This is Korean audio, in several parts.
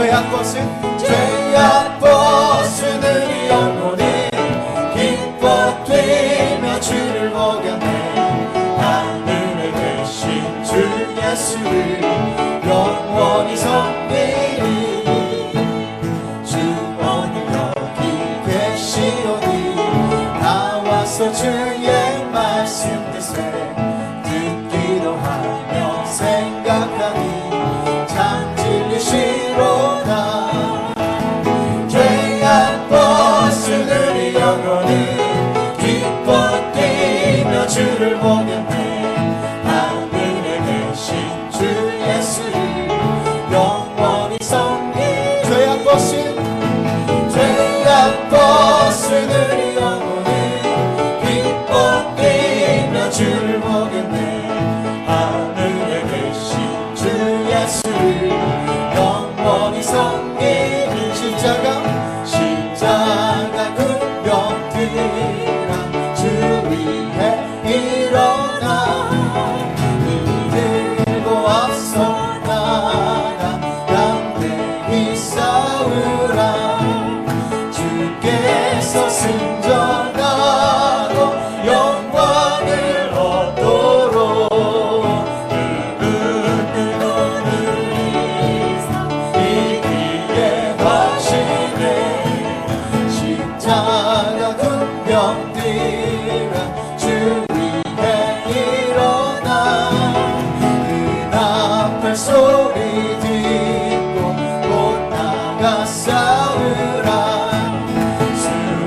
죄악 벗은 우리 영혼이 기뻐 뛰며 주를 보겠네. 하늘에 계신 주 예수를 영원히 섬기리. 주 오늘 여기 계시오니 나와서 주의 말씀 듣기도 하며 생각하니 참 진리시로다. 죄악 벗은 우리 영혼이 기뻐 뛰며 주를 보겠네. 하늘에 계신 주 예수를 영원히 섬기리. 죄악 벗은 우리 영혼이 기뻐 뛰며 주를 보겠네. 하늘에 계신 주 예수를 영원히 섬기리. 십자가 군병들아 주 위해 일어나 이들고 앞서 나가 담대히 싸우라. 주께서 승전하고 영광을 얻도록 누구는 오늘 이기게 하시네. 십자가 군병들아 주 위해 일어나 은합할 소리 듣고 곧 나가 싸우라.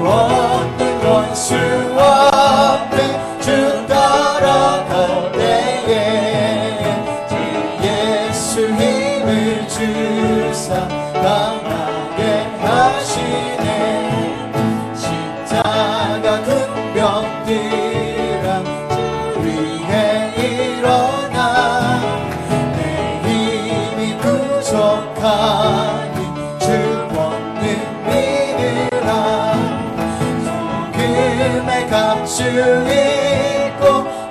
없는 원수 앞에 주 따라갈 때에 주 예수 힘을 주사 강하게 하시네. 십자가 군병들아 주 위해 일어나 내 힘이 부족하니 주 권능 믿으라. 금의 값을 입고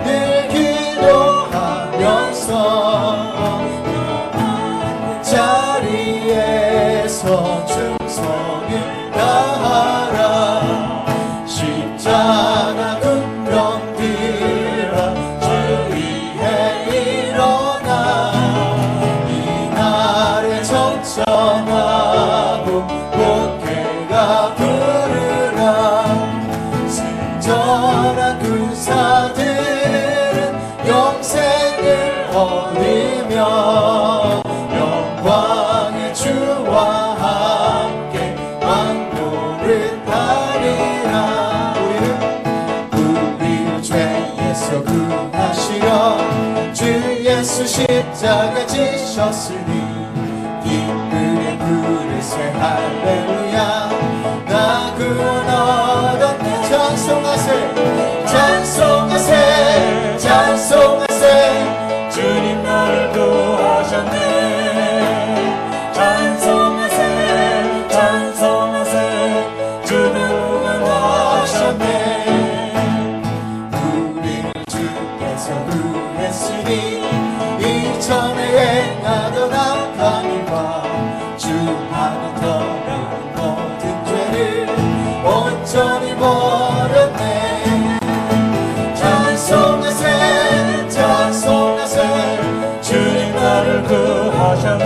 늘 기도하면서 자리에서 충성을 다하라. 십자가 군병들아 주 위해 일어나 이날에 정점하고 목회가 부르라. 승전한 군사들은 영생을 얻으며 영광의 주와 함께 왕노를 하리라. 우리를 죄에서 구하시려 주 예수 십자가 지셨으니 기쁨의 부르세 할렐루야. 나 구원 얻었네. 찬송하세 찬송하세 찬송하세. 주님 나를 구하셨네. 찬송하세 찬송하세. 주는 구원하셨네. 우리를 주께서 구했으니 이전에 행하던 악한 일과 주 안에 더러운 모든 죄를 온전히 버렸네. 찬송하세 찬송하세. 주님 나를 구하셨네.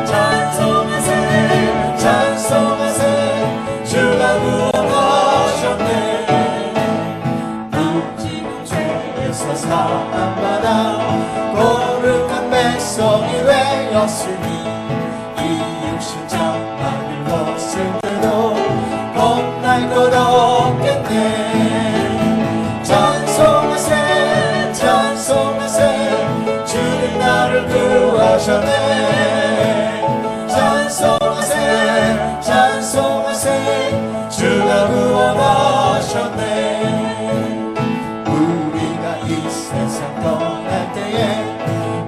찬송하세 찬송하세. 주가 구원하셨네. 우리는 죄에서 사함받아 거룩한 백성이 되었으니 이 육신 장막을 벗을 때도 겁날 것 없겠네. 찬송하세 찬송하세. 주님 나를 구하셨네. 찬송하세 찬송하세. 주가 구원하셨네. 우리가 이 세상 떠날 때에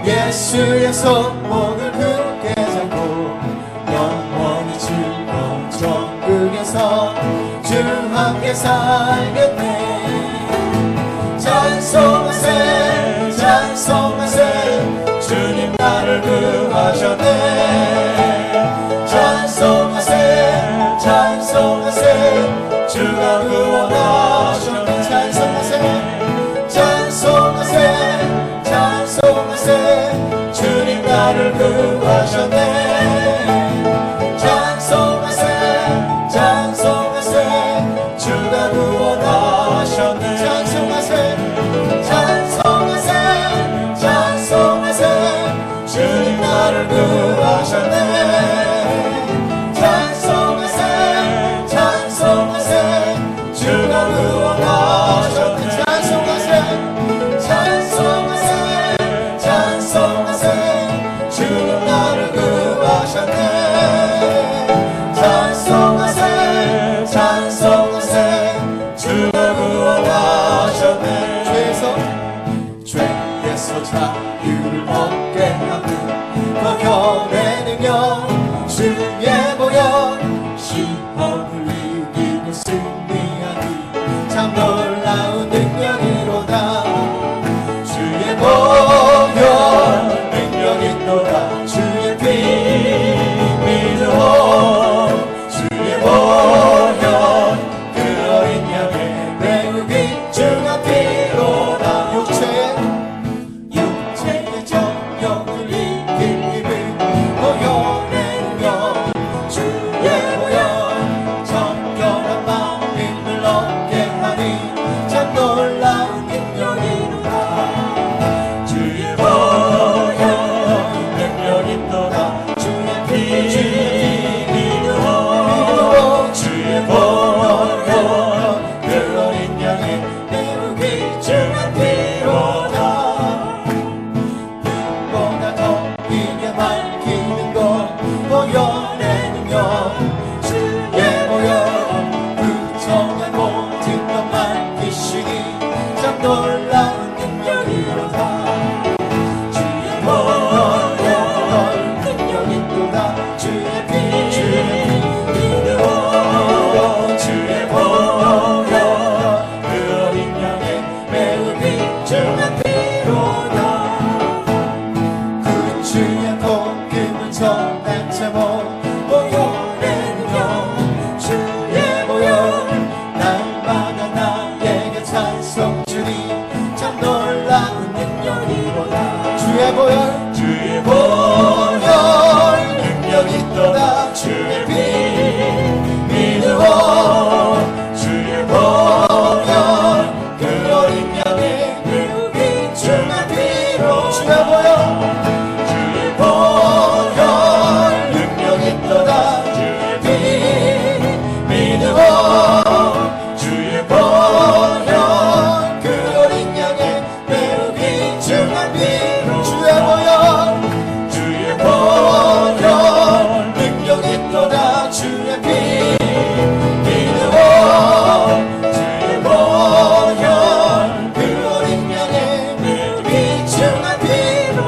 예수의 손목을 굳게 잡고 영원히 즐거운 천국에서 주 함께 살겠네. 찬송하세 찬송하세. 주님 나를 구하셨네. 주가 구원하셨네. 찬송하세 찬송하세 찬송하세 주님 나를 구하셨네. 찬송하세 찬송하세 주가 구원하셨네. 찬송하세 찬송하세 찬송하세 주님 나를 구하셨네. 찬송하세 찬송하세 주가 구원하셨네. 찬송하세 찬송하세 찬송하세 주님 나를 구하셨네. 찬송하세 찬송하세 주가 구원하셨네. 죄에서 자유를 얻게 하는 거연의 능력 주의 보혈 시험을 이기고 승리하니 참 놀라운 능력이로다. 주의 보혈 능력이로다. 주의 피 믿으오. 주의 보혈 그 어린 양의 매우 귀중한 피로다. 육체의 정욕을 이긴 힘을 보혈의 능력 주의 보혈 정결한 마음을 얻게 하니 참 놀라운 능력이로다. 주의 보혈 능력이로다. 주의 피 믿으오. 주의 보혈 그 어린 양의 매우 귀중한 피로다. 눈보다 더 크게 밝히는 것 보혈의 능력 주의 보혈 부정한 모든 것 밝히시니 참 놀라운 능력이로다. 주의 보혈 능력이로다. 주의 피 믿으오. 주의 보혈 그 어린 양의 매우 귀중한 피로다. 그 주의 복음을 전한 제목 보혈의 능력 주의 보혈 날마다 나에게 찬송 주니 참 놀라운 능력이로다. 주의 보혈 능력이 있도다. 주의 피 믿으오. 주의 보혈 그 어린 양의 매우 귀중한 피로. 주의 보혈 능력이 있도다. 주의 피 믿으오. 주의 보혈 그 어린 양의 매우 귀중한 피로. 주의 보혈 능력이 있도다. 주의 피 믿으오. 주의 보혈 그 어린 양의 매우 귀중한 피로.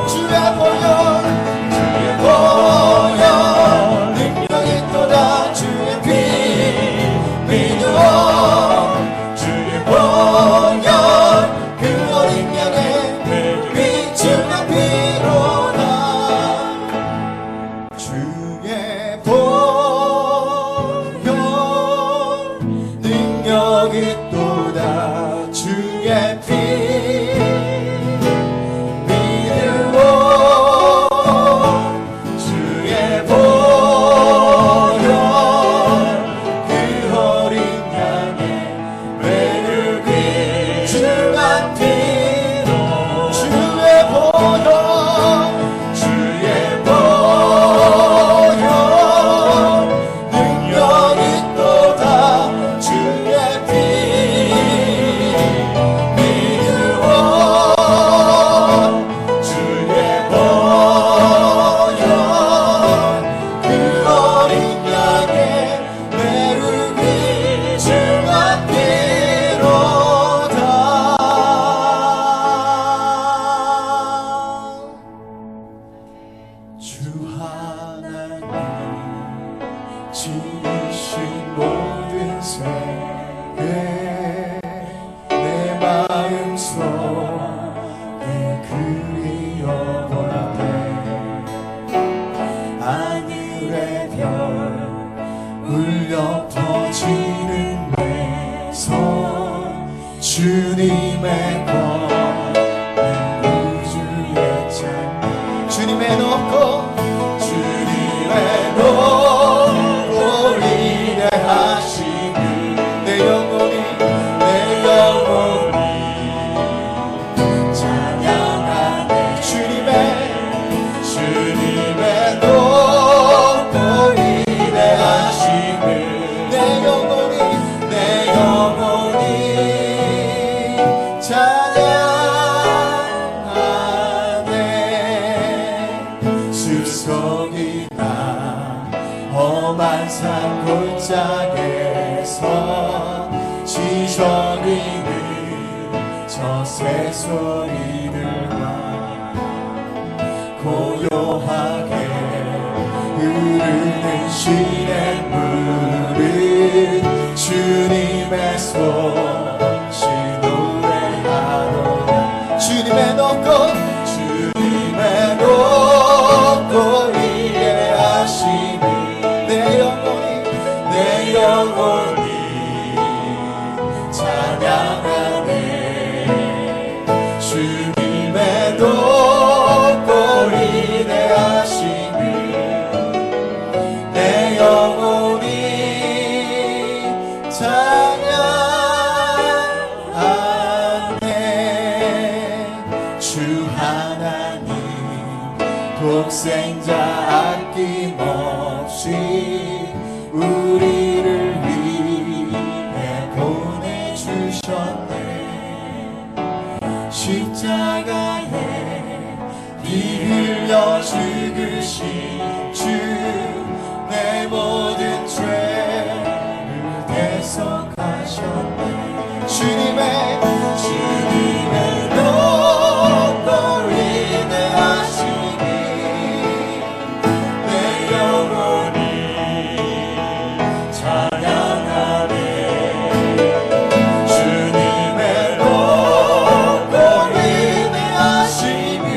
주님의 높고 주님의 높고 위대하심을 내 영혼이 찬양하네. 주님의 높고 위대하심을 내 영혼이 찬양하네. 숲속이나 험한 산 골짜기에서 지저귀는 저 새소리들과 고요하게 흐르는 시냇물은 주님의 손짓 노래하노라. 주님의 높고 위대하심을 내 영혼이 찬양하네. 주님의 높고 위대하심을 내 영혼이 찬양하네. 주 하나님 독생자 아낌없이 우리를 위해 보내주셨네. 십자가에 피 흘려 죽으신 주 내 모든 죄를 대속하셨네. 주님의 높고 위대하심이 내 영혼이 찬양하네. 주님의 높고 위대하심이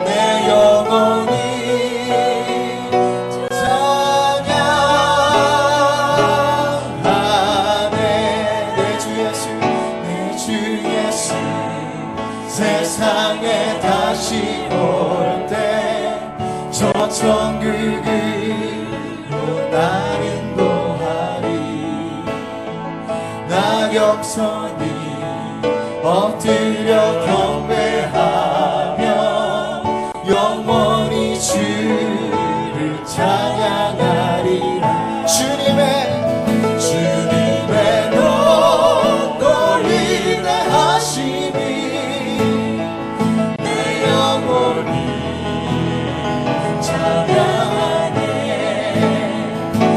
내 영혼이 찬양하네. 내 주 예수 세상에 다시 올 때 저 천국으로 나를 인도하리. 나 역선이 엎드려 경배하며 영원히 주를 찬양하리라. 주님의 높고 위대하심이 내 영혼이 찬양하네.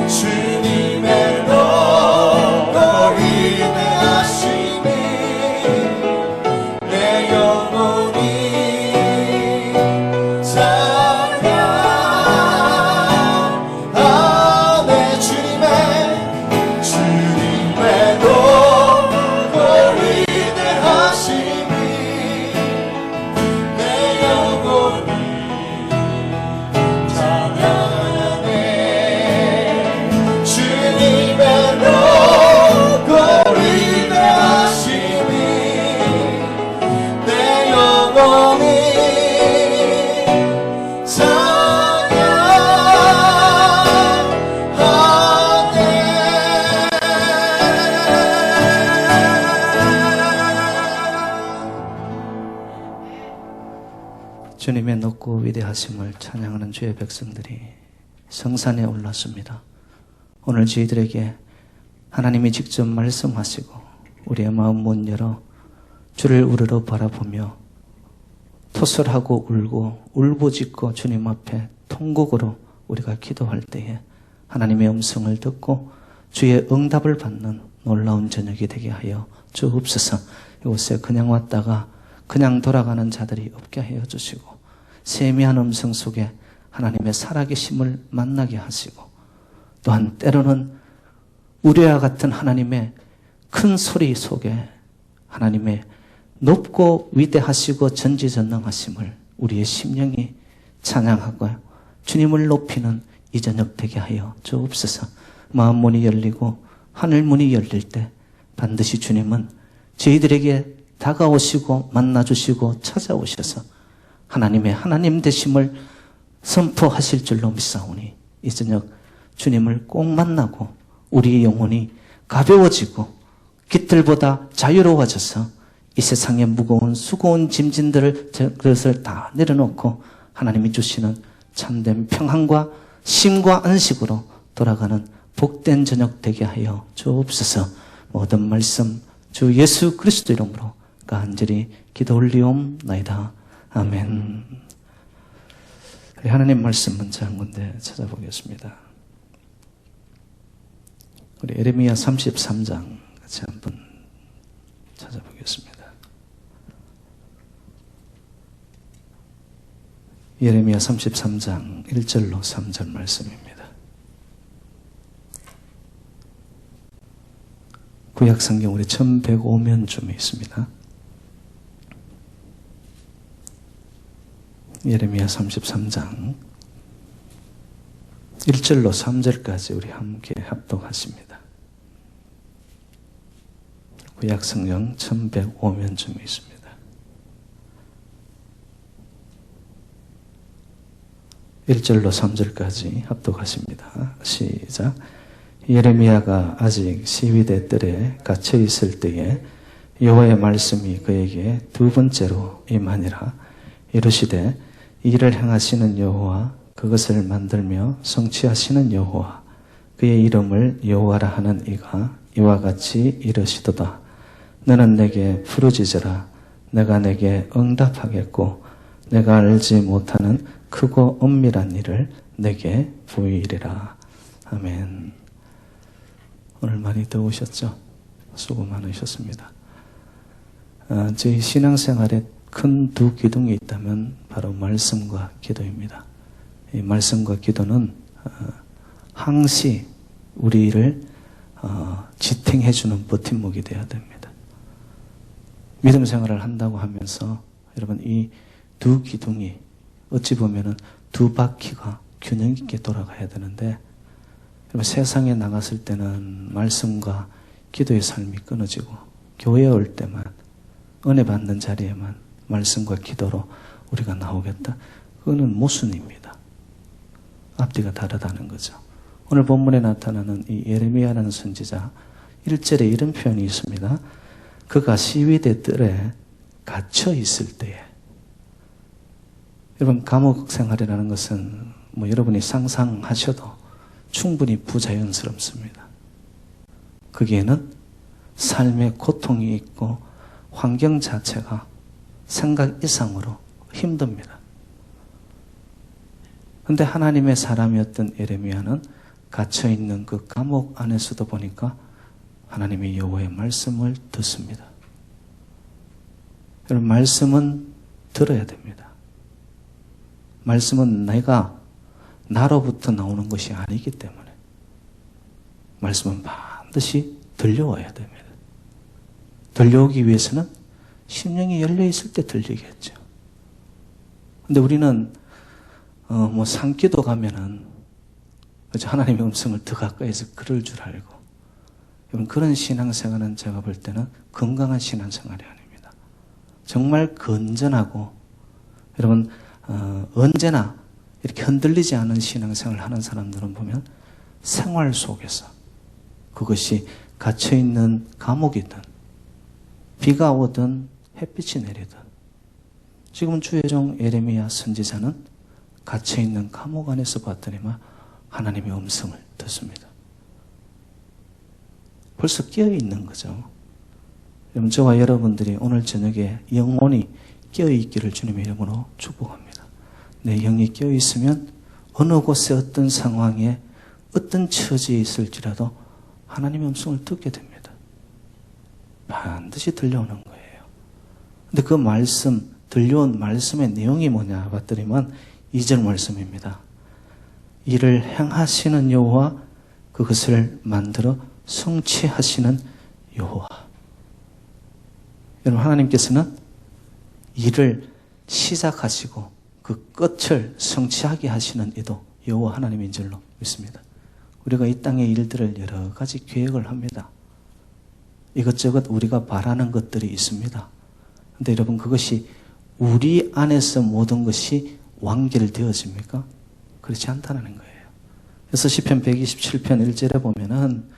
주님의 높고 위대하심이 내 영혼이 찬양하네. 주님의 높고 위대하심이 내 영혼이 찬양하네. 주님의 높고 위대하심이 내 영혼이 주님의 높고 위대하심을 찬양하는 주의 백성들이 성산에 올랐습니다. 오늘 저희들에게 하나님이 직접 말씀하시고 우리의 마음 문 열어 주를 우러러 바라보며 토설하고 울고 울부짖고 주님 앞에 통곡으로 우리가 기도할 때에 하나님의 음성을 듣고 주의 응답을 받는 놀라운 저녁이 되게 하여 주옵소서. 이곳에 그냥 왔다가 그냥 돌아가는 자들이 없게 하여 주시고 세미한 음성 속에 하나님의 살아계심을 만나게 하시고 또한 때로는 우레와 같은 하나님의 큰 소리 속에 하나님의 높고 위대하시고 전지전능하심을 우리의 심령이 찬양하고 주님을 높이는 이 저녁 되게 하여 주옵소서. 마음 문이 열리고 하늘 문이 열릴 때 반드시 주님은 저희들에게 다가오시고 만나주시고 찾아오셔서 하나님의 하나님 되심을 선포하실 줄로 믿사오니 이 저녁 주님을 꼭 만나고 우리의 영혼이 가벼워지고 깃들보다 자유로워져서 이 세상의 무거운 수고운 짐진들을 그것을 다 내려놓고 하나님이 주시는 참된 평안과 쉼과 안식으로 돌아가는 복된 저녁 되게 하여 주옵소서. 모든 말씀 주 예수 그리스도 이름으로 간절히 기도 올리옵나이다. 아멘. 우리 하나님 말씀 먼저 한 군데 찾아보겠습니다. 우리 예레미야 33장 같이 한번 찾아보겠습니다. 예레미야 33장 1절로 3절 말씀입니다. 구약 성경 우리 1105면쯤에 있습니다. 예레미야 33장 1절로 3절까지 우리 함께 합독하십니다. 구약 성경 1105면쯤에 있습니다. (1절로) (3절까지) 합독하십니다. 시작. 예레미야가 아직 시위대 뜰에 갇혀 있을 때에 여호와의 말씀이 그에게 두 번째로 임하니라. 이르시되 이를 행하시는 여호와, 그것을 만들며 성취하시는 여호와, 그의 이름을 여호와라 하는 이가 이와 같이 이르시도다. 너는 내게 부르짖으라. 내가 내게 응답하겠고 내가 알지 못하는 크고 엄밀한 일을 내게 보이리라. 아멘. 오늘 많이 더우셨죠? 수고 많으셨습니다. 저희 신앙생활에 큰 두 기둥이 있다면 바로 말씀과 기도입니다. 이 말씀과 기도는 항시 우리를 지탱해주는 버팀목이 되어야 됩니다. 믿음 생활을 한다고 하면서 여러분 이 두 기둥이 어찌 보면은 두 바퀴가 균형 있게 돌아가야 되는데 여러분 세상에 나갔을 때는 말씀과 기도의 삶이 끊어지고 교회에 올 때만 은혜 받는 자리에만 말씀과 기도로 우리가 나오겠다. 그거는 모순입니다. 앞뒤가 다르다는 거죠. 오늘 본문에 나타나는 이 예레미야라는 선지자 1절에 이런 표현이 있습니다. 그가 시위대 뜰에 갇혀 있을 때에. 여러분 감옥 생활이라는 것은 뭐 여러분이 상상하셔도 충분히 부자연스럽습니다. 거기에는 삶의 고통이 있고 환경 자체가 생각 이상으로 힘듭니다. 그런데 하나님의 사람이었던 예레미야는 갇혀있는 그 감옥 안에서도 보니까 하나님의 여호와의 말씀을 듣습니다. 여러분 말씀은 들어야 됩니다. 말씀은 나로부터 나오는 것이 아니기 때문에 말씀은 반드시 들려와야 됩니다. 들려오기 위해서는 심령이 열려있을 때 들리겠죠. 근데 우리는 뭐 산기도 가면은 하나님의 음성을 더 가까이서 들을 줄 알고 여러분 그런 신앙생활은 제가 볼 때는 건강한 신앙생활이 아닙니다. 정말 건전하고 여러분 언제나 이렇게 흔들리지 않은 신앙생활을 하는 사람들은 보면 생활 속에서 그것이 갇혀있는 감옥이든 비가 오든 햇빛이 내리든 지금 주의 종 예레미야 선지자는 갇혀있는 감옥 안에서 봤더니만 하나님의 음성을 듣습니다. 벌써 깨어있는 거죠. 여러분 저와 여러분들이 오늘 저녁에 영혼이 깨어있기를 주님의 이름으로 축복합니다. 내 영이 깨어있으면 어느 곳에 어떤 상황에 어떤 처지에 있을지라도 하나님의 음성을 듣게 됩니다. 반드시 들려오는 거예요. 근데 그 말씀, 들려온 말씀의 내용이 뭐냐 봤더니만 2절 말씀입니다. 이를 행하시는 여호와, 그것을 만들어 성취하시는 여호와. 여러분 하나님께서는 일을 시작하시고 그 끝을 성취하게 하시는 이도 여호와 하나님인 줄로 믿습니다. 우리가 이 땅의 일들을 여러 가지 계획을 합니다. 이것저것 우리가 바라는 것들이 있습니다. 그런데 여러분 그것이 우리 안에서 모든 것이 완결되어집니까? 그렇지 않다는 거예요. 그래서 시편 127편 1절에 보면은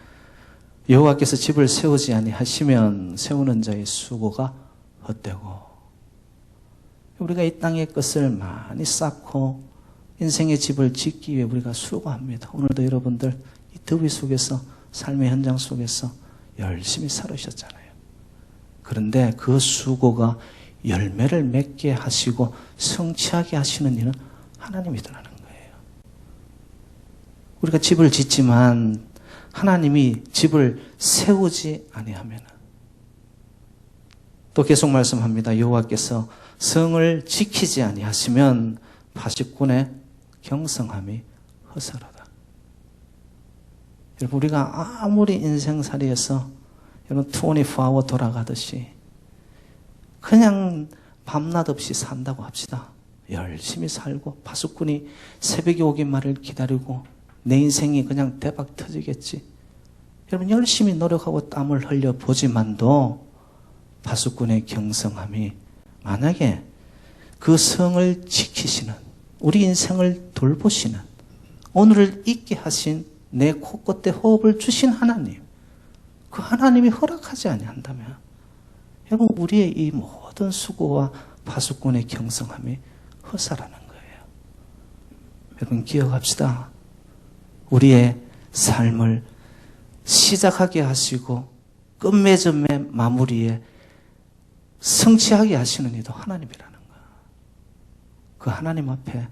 여호와께서 집을 세우지 아니하시면 세우는 자의 수고가 헛되고, 우리가 이 땅의 것을 많이 쌓고 인생의 집을 짓기 위해 우리가 수고합니다. 오늘도 여러분들 이 더위 속에서, 삶의 현장 속에서 열심히 살으셨잖아요. 그런데 그 수고가 열매를 맺게 하시고 성취하게 하시는 이는 하나님이더라는 거예요. 우리가 집을 짓지만 하나님이 집을 세우지 아니하면, 또 계속 말씀합니다. 여호와께서 성을 지키지 아니하시면 파수꾼의 경성함이 허사로다. 여러분, 우리가 아무리 인생살이에서 여러분 24hour 돌아가듯이 그냥 밤낮 없이 산다고 합시다. 열심히 살고 파수꾼이 새벽에 오기만을 기다리고 내 인생이 그냥 대박 터지겠지. 여러분, 열심히 노력하고 땀을 흘려 보지만도 파수꾼의 경성함이, 만약에 그 성을 지키시는, 우리 인생을 돌보시는, 오늘을 있게 하신, 내 코끝에 호흡을 주신 하나님, 그 하나님이 허락하지 아니한다면 여러분, 우리의 이 모든 수고와 파수꾼의 경성함이 허사라는 거예요. 여러분, 기억합시다. 우리의 삶을 시작하게 하시고 끝맺음의 마무리에 성취하게 하시는 이도 하나님이라는 거예요. 그 하나님 앞에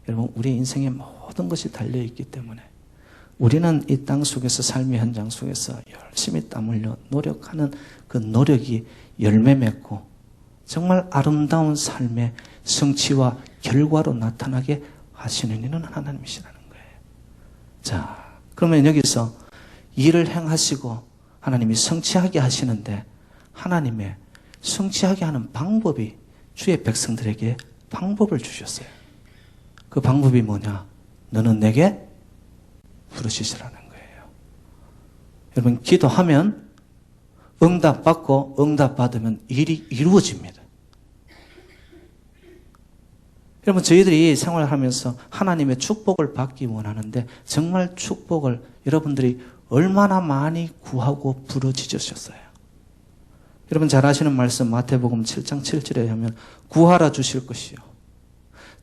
여러분, 우리 인생의 모든 것이 달려있기 때문에 우리는 이 땅 속에서, 삶의 현장 속에서 열심히 땀 흘려 노력하는 그 노력이 열매 맺고 정말 아름다운 삶의 성취와 결과로 나타나게 하시는 이는 하나님이시라는 거예요. 자, 그러면 여기서 일을 행하시고 하나님이 성취하게 하시는데, 하나님의 성취하게 하는 방법이, 주의 백성들에게 방법을 주셨어요. 그 방법이 뭐냐? 너는 내게 부르시라는 거예요. 여러분, 기도하면 응답받고 응답받으면 일이 이루어집니다. 여러분, 저희들이 생활하면서 하나님의 축복을 받기 원하는데 정말 축복을 여러분들이 얼마나 많이 구하고 부르짖으셨어요. 여러분 잘 아시는 말씀 마태복음 7장 7절에 하면 구하라 주실 것이요,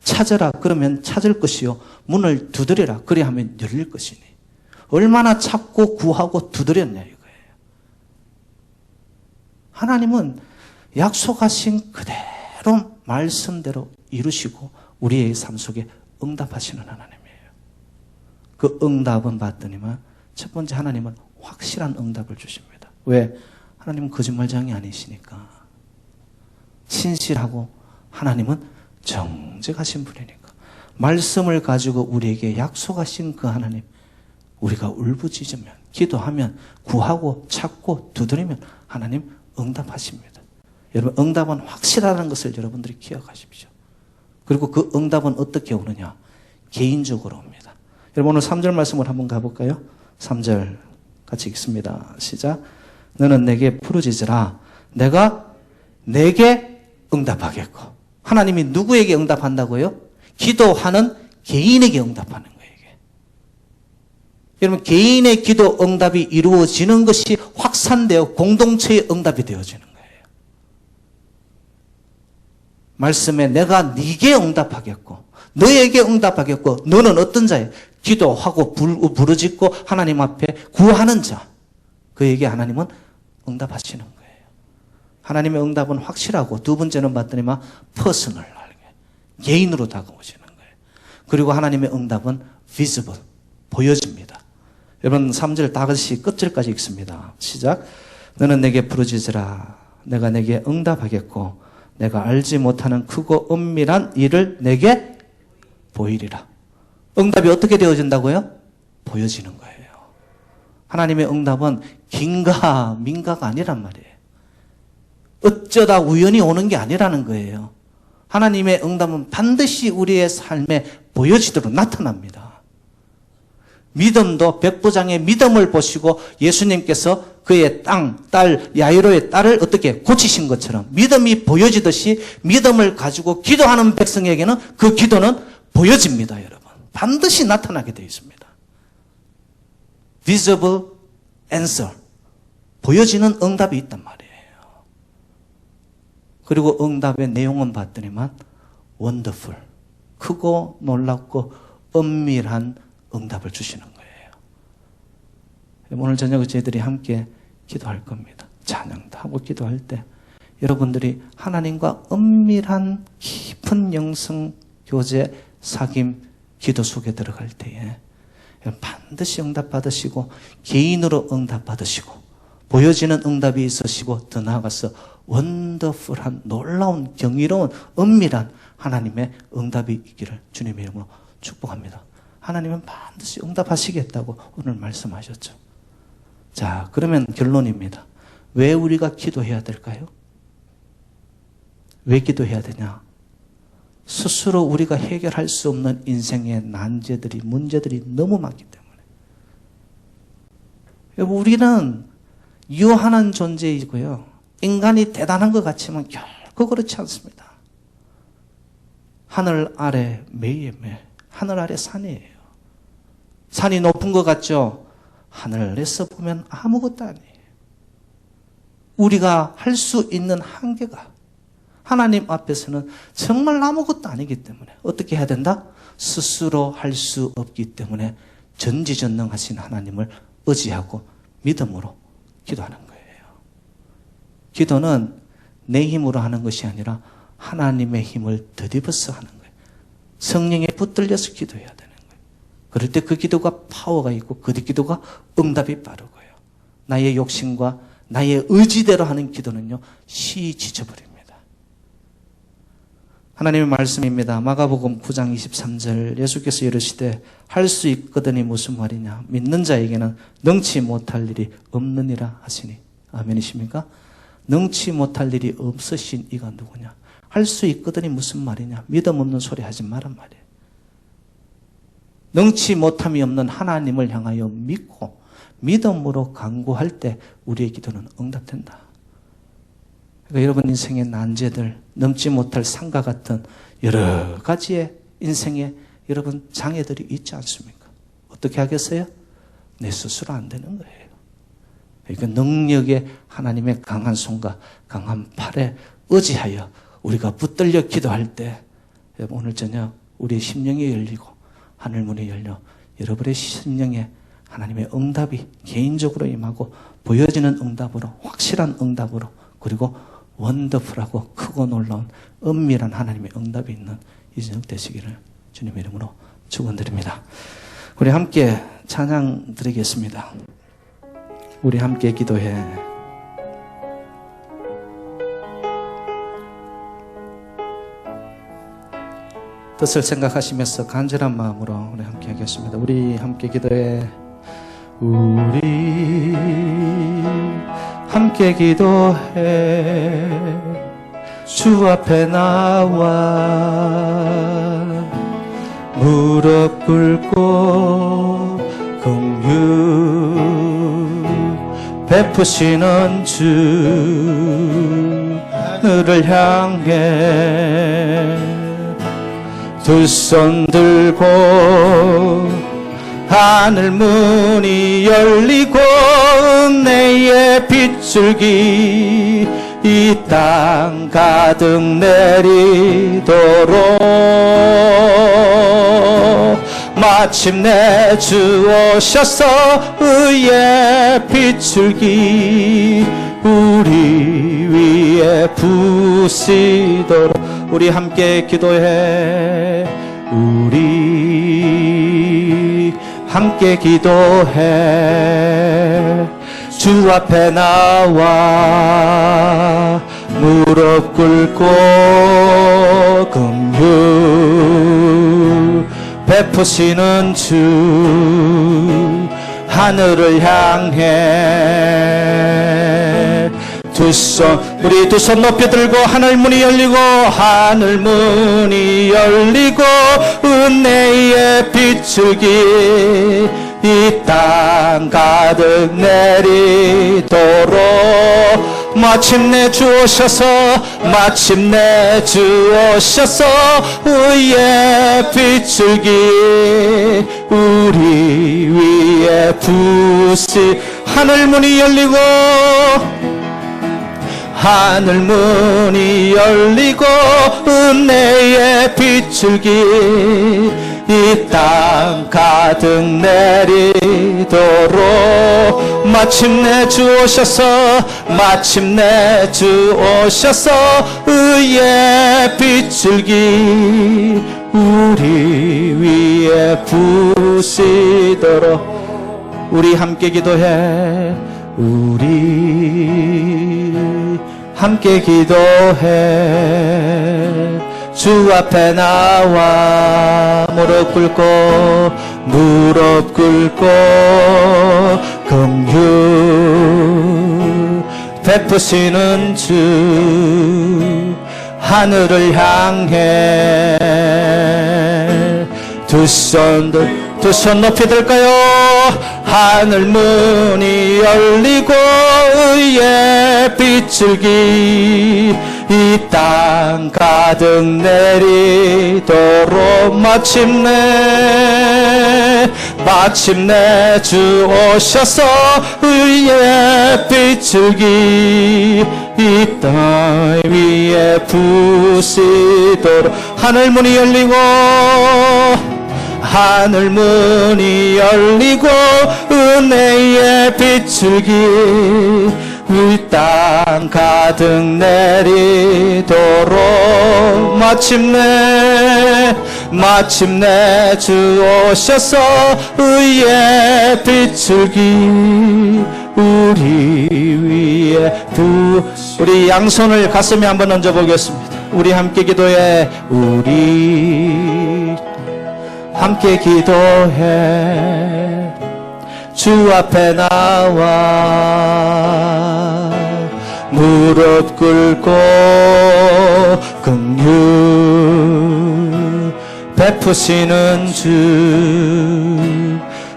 찾으라 그러면 찾을 것이요, 문을 두드리라 그리 하면 열릴 것이니. 얼마나 찾고 구하고 두드렸냐 이거예요. 하나님은 약속하신 그대로 말씀대로 이루시고 우리의 삶 속에 응답하시는 하나님이에요. 그 응답은 받더니만 첫 번째, 하나님은 확실한 응답을 주십니다. 왜? 하나님은 거짓말장이 아니시니까. 신실하고 하나님은 정직하신 분이니까. 말씀을 가지고 우리에게 약속하신 그 하나님, 우리가 울부짖으면, 기도하면, 구하고 찾고 두드리면 하나님 응답하십니다. 여러분, 응답은 확실하다는 것을 여러분들이 기억하십시오. 그리고 그 응답은 어떻게 오느냐? 개인적으로 옵니다. 여러분, 오늘 3절 말씀을 한번 가볼까요? 3절 같이 읽습니다. 시작. 너는 내게 부르짖으라. 내가 내게 응답하겠고. 하나님이 누구에게 응답한다고요? 기도하는 개인에게 응답하는 거예요. 이게. 여러분, 개인의 기도 응답이 이루어지는 것이 확산되어 공동체의 응답이 되어지는 거예요. 말씀에 내가 네게 응답하겠고 너에게 응답하겠고, 너는 어떤 자예요? 기도하고 부르짖고 하나님 앞에 구하는 자, 그에게 하나님은 응답하시는 거예요. 하나님의 응답은 확실하고, 두 번째는 봤더니만 퍼스널하게 개인으로 다가오시는 거예요. 그리고 하나님의 응답은 visible, 보여집니다. 여러분 3절 다시 끝절까지 읽습니다. 시작. 너는 내게 부르짖으라. 내가 내게 응답하겠고 내가 알지 못하는 크고 은밀한 일을 내게 보이리라. 응답이 어떻게 되어진다고요? 보여지는 거예요. 하나님의 응답은 긴가 민가가 아니란 말이에요. 어쩌다 우연히 오는 게 아니라는 거예요. 하나님의 응답은 반드시 우리의 삶에 보여지도록 나타납니다. 믿음도 백부장의 믿음을 보시고 예수님께서 그의 딸 야이로의 딸을 어떻게 고치신 것처럼 믿음이 보여지듯이 믿음을 가지고 기도하는 백성에게는 그 기도는 보여집니다, 여러분. 반드시 나타나게 되어 있습니다. visible answer. 보여지는 응답이 있단 말이에요. 그리고 응답의 내용은 봤더니만 wonderful. 크고 놀랍고 은밀한 응답을 주시는 거예요. 오늘 저녁에 저희들이 함께 기도할 겁니다. 찬양도 하고 기도할 때 여러분들이 하나님과 은밀한 깊은 영성 교제 사귐 기도 속에 들어갈 때에 반드시 응답 받으시고 개인으로 응답 받으시고 보여지는 응답이 있으시고 더 나아가서 원더풀한 놀라운 경이로운 은밀한 하나님의 응답이 있기를 주님의 이름으로 축복합니다. 하나님은 반드시 응답하시겠다고 오늘 말씀하셨죠. 자, 그러면 결론입니다. 왜 우리가 기도해야 될까요? 왜 기도해야 되냐? 스스로 우리가 해결할 수 없는 인생의 난제들이, 문제들이 너무 많기 때문에. 여러분, 우리는 유한한 존재이고요. 인간이 대단한 것 같지만 결코 그렇지 않습니다. 하늘 아래 매일매일 하늘 아래 산이에요. 산이 높은 것 같죠? 하늘에서 보면 아무것도 아니에요. 우리가 할 수 있는 한계가 하나님 앞에서는 정말 아무것도 아니기 때문에 어떻게 해야 된다? 스스로 할 수 없기 때문에 전지전능하신 하나님을 의지하고 믿음으로 기도하는 거예요. 기도는 내 힘으로 하는 것이 아니라 하나님의 힘을 덧입어서 하는 거예요. 성령에 붙들려서 기도해야 되는 거예요. 그럴 때 그 기도가 파워가 있고 그 기도가 응답이 빠르고요. 나의 욕심과 나의 의지대로 하는 기도는요, 시이 지쳐버립니다. 하나님의 말씀입니다. 마가복음 9장 23절 예수께서 이르시되 할 수 있거든이 무슨 말이냐? 믿는 자에게는 능치 못할 일이 없느니라 하시니. 아멘이십니까? 능치 못할 일이 없으신 이가 누구냐? 할 수 있거든이 무슨 말이냐? 믿음 없는 소리 하지 말란 말이에요. 능치 못함이 없는 하나님을 향하여 믿고 믿음으로 간구할 때 우리의 기도는 응답된다. 그러니까 여러분 인생의 난제들, 넘지 못할 산과 같은 여러 가지의 인생에 여러분 장애들이 있지 않습니까? 어떻게 하겠어요? 내 스스로 안 되는 거예요. 그러니까 능력의 하나님의 강한 손과 강한 팔에 의지하여 우리가 붙들려 기도할 때 여러분 오늘 저녁 우리의 심령이 열리고 하늘문이 열려 여러분의 심령에 하나님의 응답이 개인적으로 임하고 보여지는 응답으로 확실한 응답으로 그리고 원더풀하고 크고 놀라운 은밀한 하나님의 응답이 있는 이 저녁 되시기를 주님의 이름으로 축원드립니다. 우리 함께 찬양 드리겠습니다. 우리 함께 기도해. 뜻을 생각하시면서 간절한 마음으로 우리 함께 하겠습니다. 우리 함께 기도해. 우리 함께 기도해. 주 앞에 나와 무릎 꿇고 긍휼 베푸시는 주 하늘을 향해 두 손 들고 하늘 문이 열리고 은혜의 빗줄기 이 땅 가득 내리도록 마침내 주 오셔서 의의 빗줄기 우리 위에 부시도록 우리 함께 기도해. 우리 함께 기도해. 주 앞에 나와 무릎 꿇고 긍휼 베푸시는 주 하늘을 향해 우리 두 손 높이 들고 하늘 문이 열리고 하늘 문이 열리고 은혜의 빗줄기 이 땅 가득 내리도록 마침내 주오셔서 마침내 주오셔서 의의 빛줄기 우리 위에 부시 하늘 문이 열리고 하늘 문이 열리고 은혜의 빛줄기 이 땅 가득 내리도록 마침내 주오셔서 마침내 주오셔서 의의 빛줄기 우리 위에 부시도록 우리 함께 기도해 우리 함께 기도해 주 앞에 나와 무릎 꿇고 긍휼 베푸시는 주 하늘을 향해 두 손 높이 들까요? 하늘 문이 열리고 의의 빛줄기 이 땅 가득 내리도록 마침내 주 오셔서 의의 빛줄기 이 땅 위에 부시도록 하늘 문이 열리고 하늘 문이 열리고 은혜의 빛줄기 이 땅 가득 내리도록 마침내 주 오셔서 의의 빛줄기 우리 위에 우리 양손을 가슴에 한번 얹어 보겠습니다. 우리 함께 기도해 우리 함께 기도해 주 앞에 나와 무릎 꿇고 긍휼 베푸시는 주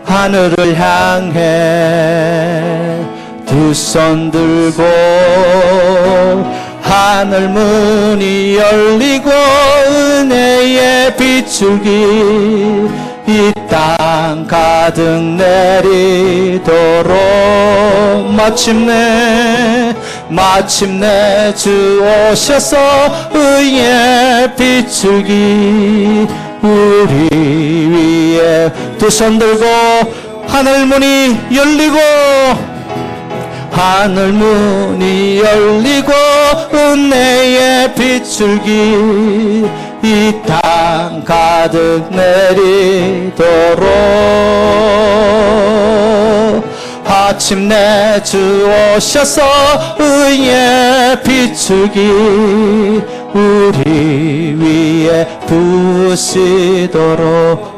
하늘을 향해 두 손 들고 하늘 문이 열리고 은혜의 빛줄기 이 땅 가득 내리도록 마침내 주 오셔서 의의 빛줄기 우리 위에 두 손 들고 하늘 문이 열리고 은혜의 빛줄기 이 땅 가득 내리도록 마침내 주 오셔서 의의 빛줄기 우리 위에 부으시도록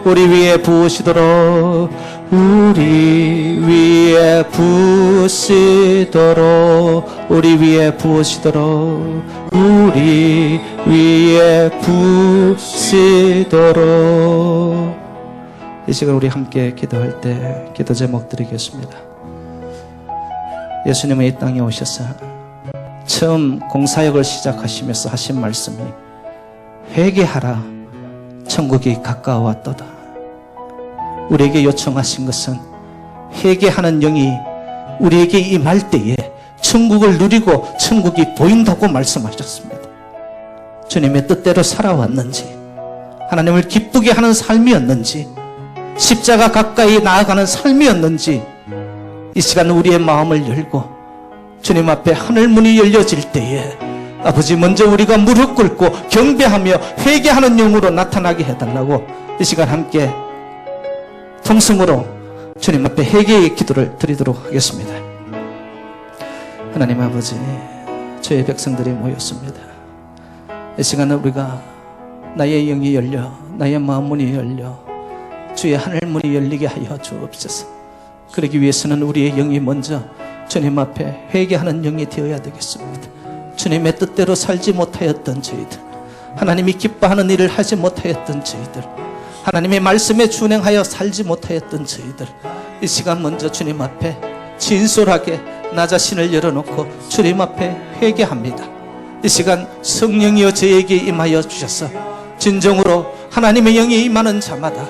우리 위에 부으시도록 우리 위에 부으시도록 이 시간 우리 함께 기도할 때 기도 제목 드리겠습니다. 예수님은 이 땅에 오셔서 처음 공사역을 시작하시면서 하신 말씀이 회개하라 천국이 가까워왔도다. 우리에게 요청하신 것은 회개하는 영이 우리에게 임할 때에 천국을 누리고 천국이 보인다고 말씀하셨습니다. 주님의 뜻대로 살아왔는지 하나님을 기쁘게 하는 삶이었는지 십자가 가까이 나아가는 삶이었는지 이 시간 우리의 마음을 열고 주님 앞에 하늘문이 열려질 때에 아버지 먼저 우리가 무릎 꿇고 경배하며 회개하는 영으로 나타나게 해달라고 이 시간 함께 통성으로 주님 앞에 회개의 기도를 드리도록 하겠습니다. 하나님 아버지, 저의 백성들이 모였습니다. 이 시간은 우리가 나의 영이 열려 나의 마음문이 열려 주의 하늘문이 열리게 하여 주옵소서. 그러기 위해서는 우리의 영이 먼저 주님 앞에 회개하는 영이 되어야 되겠습니다. 주님의 뜻대로 살지 못하였던 저희들, 하나님이 기뻐하는 일을 하지 못하였던 저희들, 하나님의 말씀에 준행하여 살지 못하였던 저희들, 이 시간 먼저 주님 앞에 진솔하게 나 자신을 열어놓고 주님 앞에 회개합니다. 이 시간 성령이여 저에게 임하여 주셔서 진정으로 하나님의 영이 임하는 자마다